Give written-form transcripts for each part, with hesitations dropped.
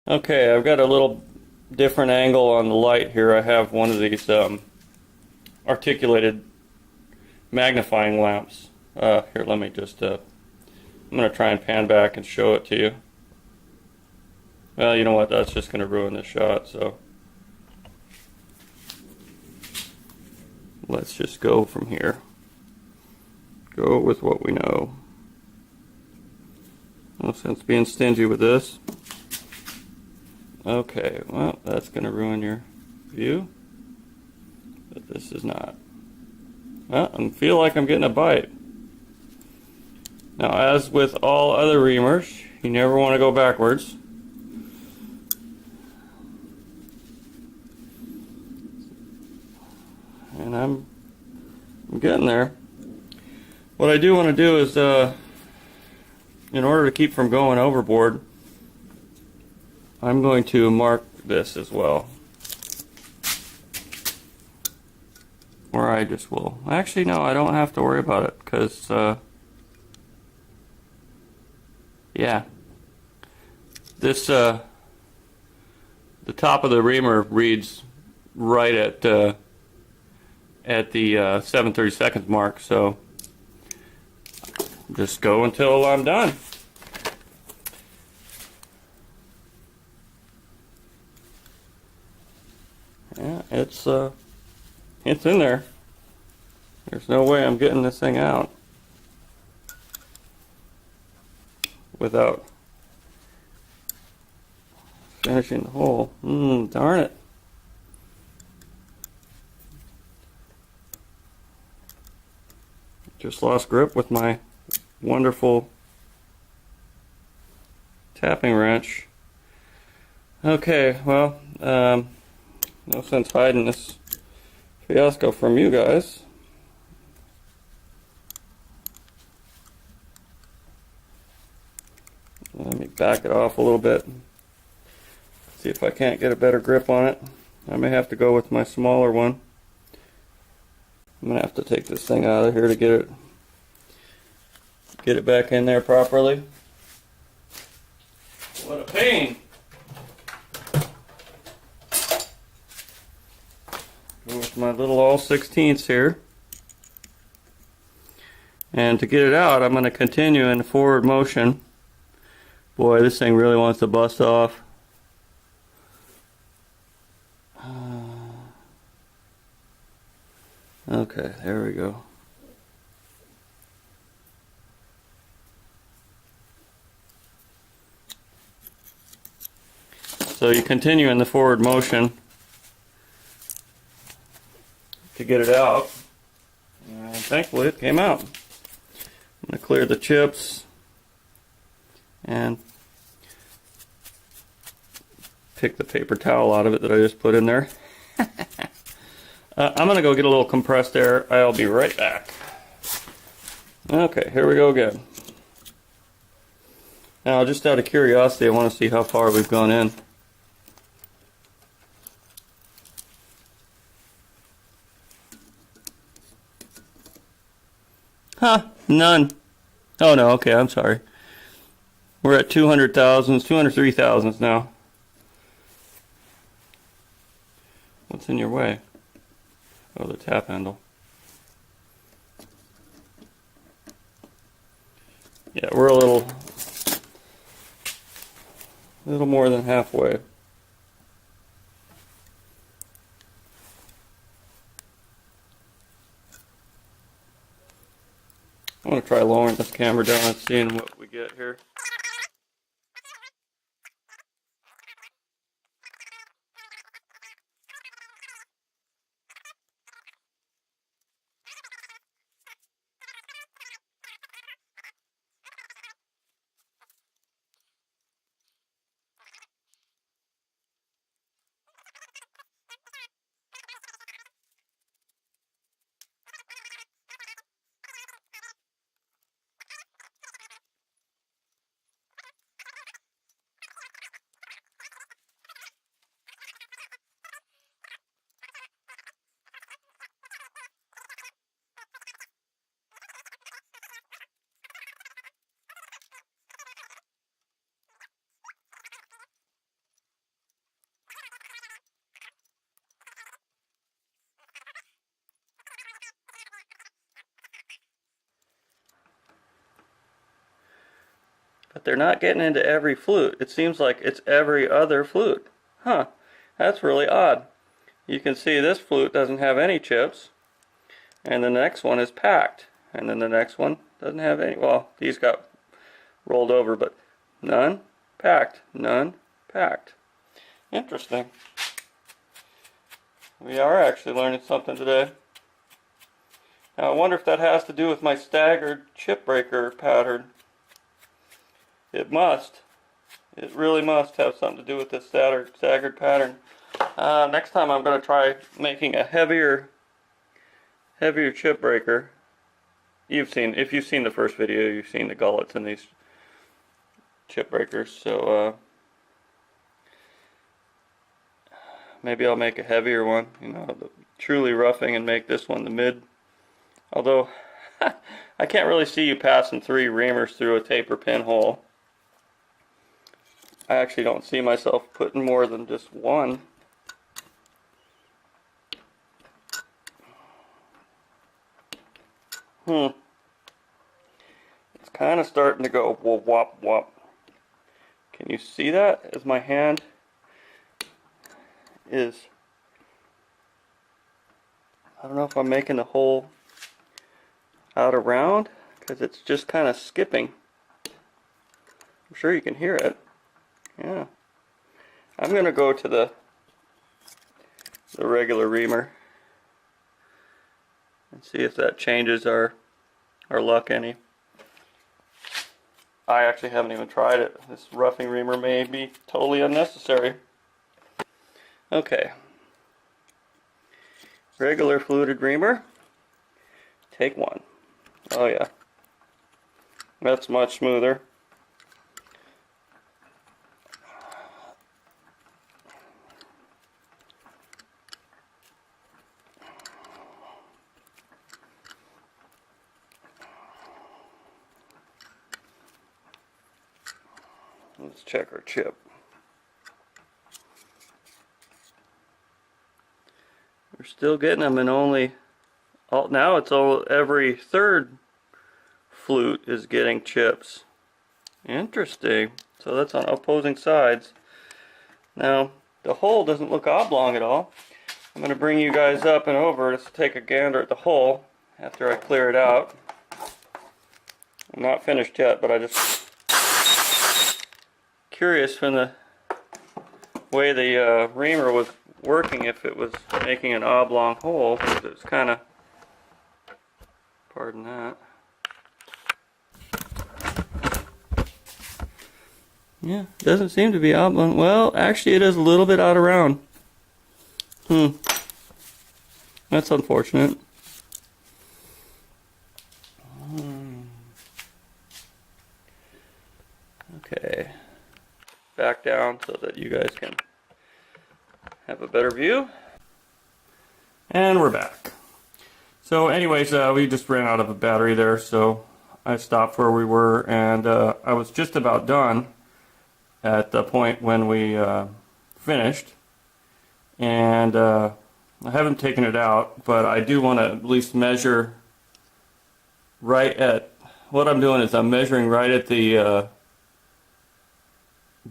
Okay, I've got a little different angle on the light here. I have one of these articulated magnifying lamps. Here, let me just, I'm going to try and pan back and show it to you. Well, you know what, that's just going to ruin the shot, so let's just go from here. Go with what we know. No sense being stingy with this. Okay, well, that's going to ruin your view, but this is not. Well, I feel like I'm getting a bite. Now, as with all other reamers, you never want to go backwards. And I'm getting there. What I do want to do is, in order to keep from going overboard, I'm going to mark this as well. Or I just will. Actually, no, I don't have to worry about it because, yeah, this, the top of the reamer reads right at the 7:30 seconds mark, so just go until I'm done. Yeah, it's in there. There's no way I'm getting this thing out without finishing the hole. Darn it. Just lost grip with my wonderful tapping wrench. Okay, well, no sense hiding this fiasco from you guys. Let me back it off a little bit. See if I can't get a better grip on it. I may have to go with my smaller one. I'm gonna have to take this thing out of here to get it back in there properly. What a pain! Go with my little all-16ths here. And to get it out, I'm going to continue in forward motion. Boy, this thing really wants to bust off. Okay, there we go. So you continue in the forward motion to get it out, and thankfully it came out. I'm going to clear the chips and pick the paper towel out of it that I just put in there. I'm going to go get a little compressed air. I'll be right back. Okay, here we go again. Now, just out of curiosity, I want to see how far we've gone in. Huh, none. Oh no, okay, I'm sorry. We're at 200 thousandths, 203 thousandths now. What's in your way? Oh, the tap handle. Yeah, we're a little more than halfway. I want to try lowering this camera down and seeing what we get here. but they're not getting into every flute. It seems like it's every other flute. Huh, that's really odd. You can see this flute doesn't have any chips, and the next one is packed, and then the next one doesn't have any. Well, these got rolled over, but none packed, none packed. Interesting. We are actually learning something today. Now I wonder if that has to do with my staggered chip breaker pattern. It must. It really must have something to do with this staggered pattern. Next time I'm going to try making a heavier chip breaker. If you've seen the first video, you've seen the gullets in these chip breakers. So maybe I'll make a heavier one, you know, the truly roughing, and make this one the mid. Although I can't really see you passing 3 reamers through a taper pin hole. I actually don't see myself putting more than just one. It's kind of starting to go wop wop wop. Can you see that as my hand is, I don't know if I'm making the hole out around, because it's just kind of skipping. I'm sure you can hear it. Yeah. I'm going to go to the regular reamer and see if that changes our luck any. I actually haven't even tried it. This roughing reamer may be totally unnecessary. Okay. Regular fluted reamer. Take 1. Oh yeah. That's much smoother. Let's check our chip. We're still getting them, and now it's every third flute is getting chips. Interesting. So that's on opposing sides. Now the hole doesn't look oblong at all. I'm going to bring you guys up and over to take a gander at the hole after I clear it out. I'm not finished yet, but I just curious from the way the reamer was working if it was making an oblong hole, because it's kind of, pardon that. Yeah, doesn't seem to be oblong. Well, actually it is a little bit out of round. That's unfortunate. Okay. Back down so that you guys can have a better view. And we're back. So anyways, we just ran out of a battery there, so I stopped where we were, and I was just about done at the point when we finished. And I haven't taken it out, but I do want to at least measure right at, what I'm doing is I'm measuring right at the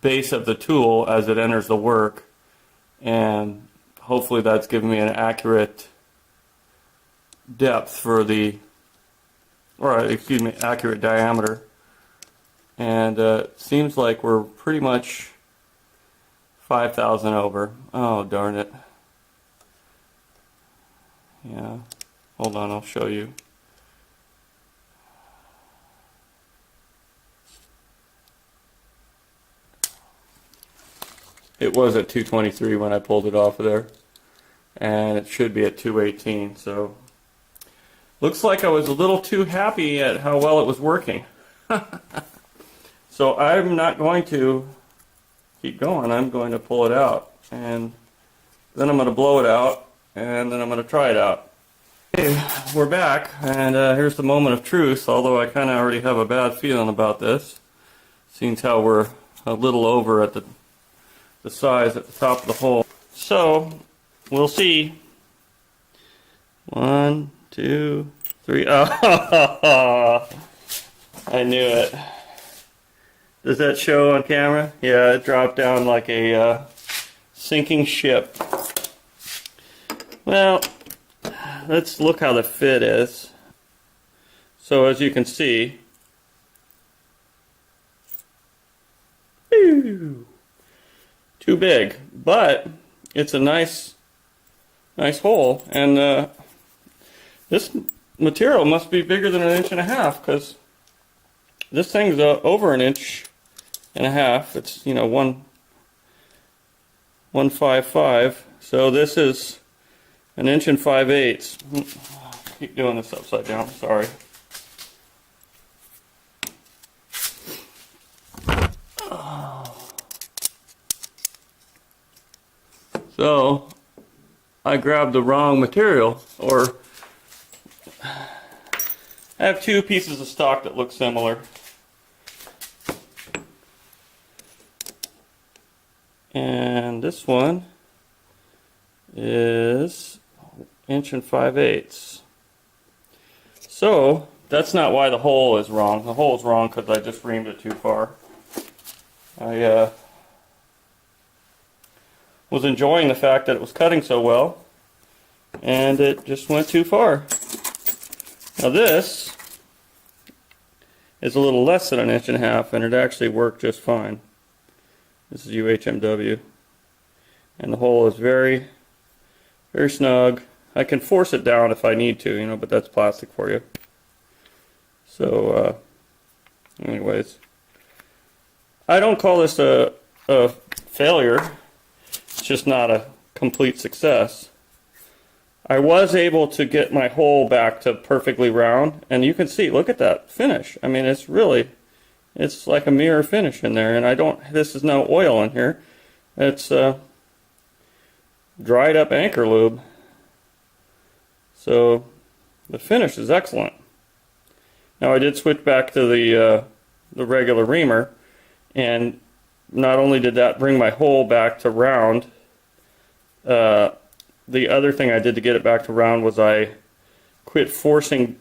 base of the tool as it enters the work, and hopefully that's giving me an accurate depth for the, or excuse me, accurate diameter. And it seems like we're pretty much 5,000 over. Oh darn it. Yeah, hold on, I'll show you. It was at 223 when I pulled it off of there, and it should be at 218. So looks like I was a little too happy at how well it was working. So I'm not going to keep going. I'm going to pull it out, and then I'm going to blow it out, and then I'm going to try it out. Okay, we're back, and here's the moment of truth, although I kind of already have a bad feeling about this, seeing how we're a little over at the size at the top of the hole. So we'll see. 1, 2, 3. Oh, I knew it. Does that show on camera? Yeah, it dropped down like a sinking ship. Well, let's look how the fit is. So as you can see, too big, but it's a nice hole, and this material must be bigger than 1.5 inches, because this thing's over 1.5 inches. It's, you know, 155. So this is 1 5/8 inches. Keep doing this upside down. Sorry. So I grabbed the wrong material, or I have two pieces of stock that look similar. And this one is 1 5/8 inches. So that's not why the hole is wrong. The hole is wrong because I just reamed it too far. I was enjoying the fact that it was cutting so well, and it just went too far. Now this is a little less than 1.5 inches, and it actually worked just fine. This is UHMW, and the hole is very, very snug. I can force it down if I need to, you know, but that's plastic for you. So, anyways, I don't call this a failure. It's just not a complete success. I was able to get my hole back to perfectly round, and you can see, look at that finish. I mean, it's like a mirror finish in there, and this is no oil in here. It's dried up anchor lube. So the finish is excellent. Now I did switch back to the regular reamer, and not only did that bring my hole back to round, the other thing I did to get it back to round was I quit forcing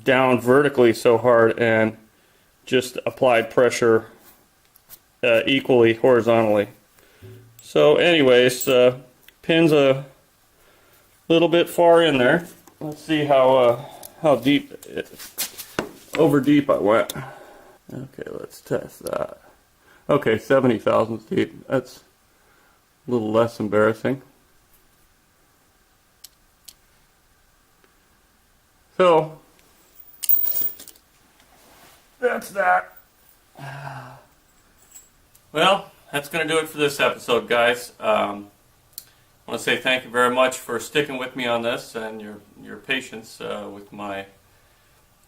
down vertically so hard and just applied pressure equally horizontally. So anyways, pin's a little bit far in there. Let's see how deep, over deep I went. Okay, let's test that. Okay, 70 thousandths deep. That's a little less embarrassing. So that's that. Well, that's going to do it for this episode, guys. I want to say thank you very much for sticking with me on this and your patience with my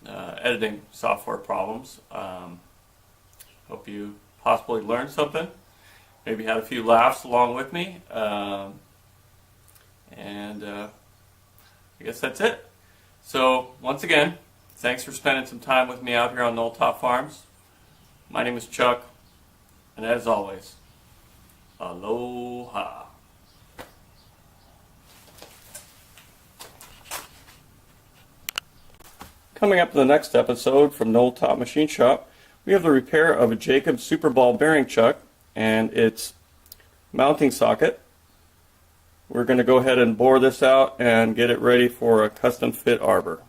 editing software problems. Hope you possibly learned something. Maybe had a few laughs along with me. And I guess that's it. So, once again, thanks for spending some time with me out here on Knolltop Farms. My name is Chuck, and as always, aloha. Coming up in the next episode from Knolltop Machine Shop, we have the repair of a Jacobs Super Ball bearing chuck and its mounting socket. We're going to go ahead and bore this out and get it ready for a custom fit arbor.